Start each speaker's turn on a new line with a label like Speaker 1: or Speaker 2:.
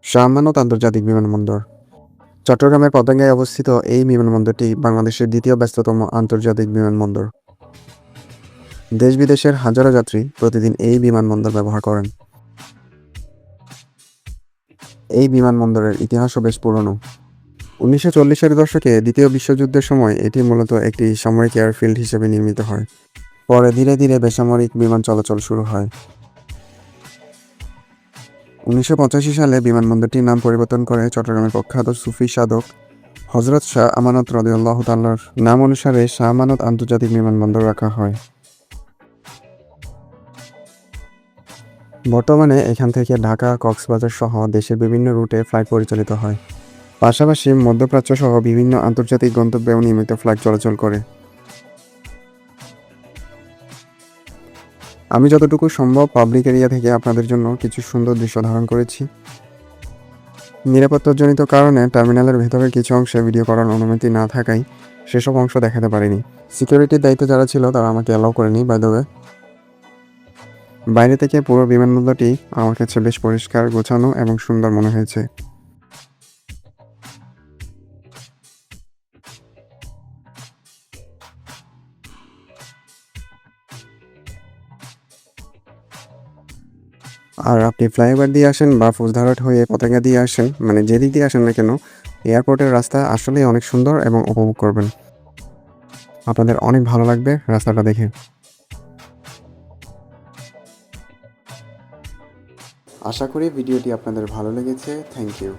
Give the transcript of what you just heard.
Speaker 1: শাহ আমানত আন্তর্জাতিক বিমানবন্দর চট্টগ্রামের পতেঙ্গায় অবস্থিত এই বিমানবন্দরটি বাংলাদেশের দ্বিতীয় ব্যস্ততম আন্তর্জাতিক বিমানবন্দর। দেশ বিদেশের হাজারো যাত্রী প্রতিদিন এই বিমানবন্দর ব্যবহার করেন। এই বিমানবন্দরের ইতিহাসও বেশ পুরনো। 1940-এর দশকে দ্বিতীয় বিশ্বযুদ্ধের সময় এটি মূলত একটি সামরিক এয়ারফিল্ড হিসেবে নির্মিত হয়। পরে ধীরে ধীরে বেসামরিক বিমান চলাচল শুরু হয়। 1985 সালে বিমানবন্দরটির নাম পরিবর্তন করে চট্টগ্রামের প্রখ্যাত সুফি সাধক হযরত শাহ আমানত রাদিয়াল্লাহু তাআলার নাম অনুসারে শাহ আমানত আন্তর্জাতিক বিমানবন্দর রাখা হয়। বর্তমানে এখান থেকে ঢাকা, কক্সবাজার সহ দেশের বিভিন্ন রুটে ফ্লাইট পরিচালিত হয়। পাশাপাশি মধ্যপ্রাচ্য সহ বিভিন্ন আন্তর্জাতিক গন্তব্যেও নিয়মিত ফ্লাইট চলাচল করে। আমি যতটুকু সম্ভব পাবলিক এরিয়া থেকে আপনাদের জন্য কিছু সুন্দর দৃশ্য ধারণ করেছি। নিরাপত্তাজনিত কারণে টার্মিনালের ভেতরের কিছু অংশে ভিডিও করার অনুমতি না থাকায় সেসব অংশ দেখাতে পারিনি। সিকিউরিটির দায়িত্বে যারা ছিল তারা আমাকে অ্যালাউ করেনি। বাই দ্য ওয়ে, বাইরে থেকে পুরো বিমানবন্দরটি আমার কাছে বেশ পরিষ্কার, গোছানো এবং সুন্দর মনে হয়েছে। আর আপনি ফ্লাইওভার দিয়ে আসেন বা ফৌজদারহাট হয়ে পতেঙ্গা দিয়ে আসেন, মানে যেদিক দিয়ে আসেন না কেন, এয়ারপোর্টের রাস্তা আসলেই অনেক সুন্দর এবং উপভোগ করবেন। আপনাদের অনেক ভালো লাগবে রাস্তাটা দেখে। আশা করি ভিডিওটি আপনাদের ভালো লেগেছে। Thank you.